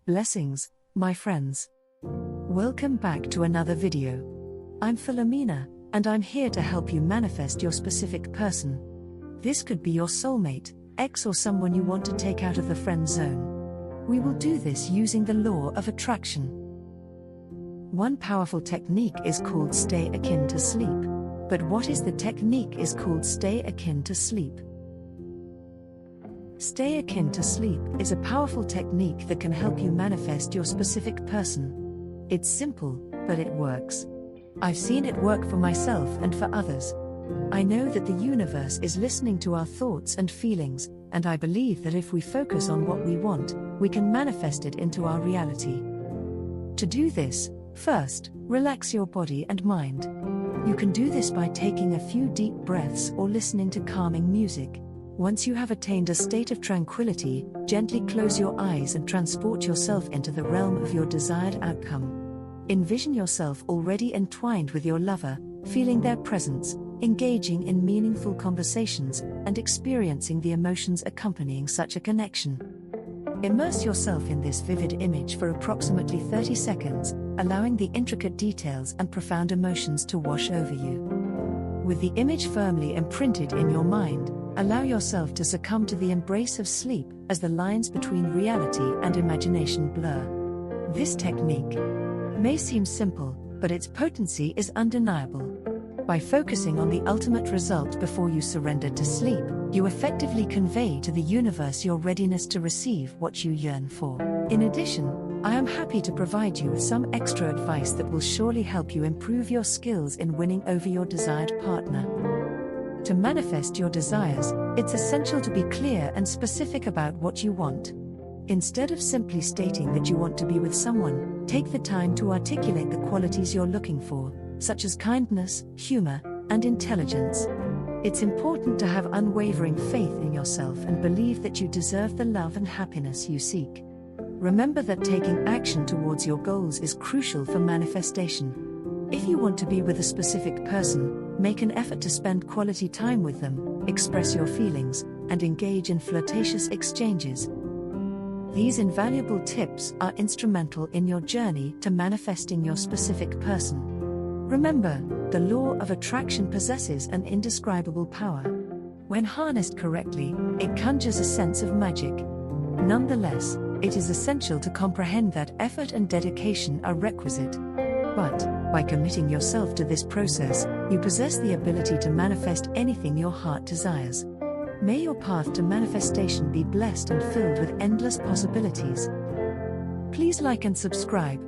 Blessings, my friends. Welcome back to another video. I'm Philomena, and I'm here to help you manifest your specific person. This could be your soulmate, ex, or someone you want to take out of the friend zone. We will do this using the law of attraction. One powerful technique is called stay akin to sleep. But what is the technique is called stay akin to sleep? Stay akin to sleep is a powerful technique that can help you manifest your specific person. It's simple, but it works. I've seen it work for myself and for others. I know that the universe is listening to our thoughts and feelings, and I believe that if we focus on what we want, we can manifest it into our reality. To do this, first, relax your body and mind. You can do this by taking a few deep breaths or listening to calming music. Once you have attained a state of tranquility, gently close your eyes and transport yourself into the realm of your desired outcome. Envision yourself already entwined with your lover, feeling their presence, engaging in meaningful conversations, and experiencing the emotions accompanying such a connection. Immerse yourself in this vivid image for approximately 30 seconds, allowing the intricate details and profound emotions to wash over you. With the image firmly imprinted in your mind, allow yourself to succumb to the embrace of sleep as the lines between reality and imagination blur. This technique may seem simple, but its potency is undeniable. By focusing on the ultimate result before you surrender to sleep, you effectively convey to the universe your readiness to receive what you yearn for. In addition, I am happy to provide you with some extra advice that will surely help you improve your skills in winning over your desired partner. To manifest your desires, it's essential to be clear and specific about what you want. Instead of simply stating that you want to be with someone, take the time to articulate the qualities you're looking for, such as kindness, humor, and intelligence. It's important to have unwavering faith in yourself and believe that you deserve the love and happiness you seek. Remember that taking action towards your goals is crucial for manifestation. If you want to be with a specific person, make an effort to spend quality time with them, express your feelings, and engage in flirtatious exchanges. These invaluable tips are instrumental in your journey to manifesting your specific person. Remember, the law of attraction possesses an indescribable power. When harnessed correctly, it conjures a sense of magic. Nonetheless, it is essential to comprehend that effort and dedication are requisite. But, by committing yourself to this process, you possess the ability to manifest anything your heart desires. May your path to manifestation be blessed and filled with endless possibilities. Please like and subscribe.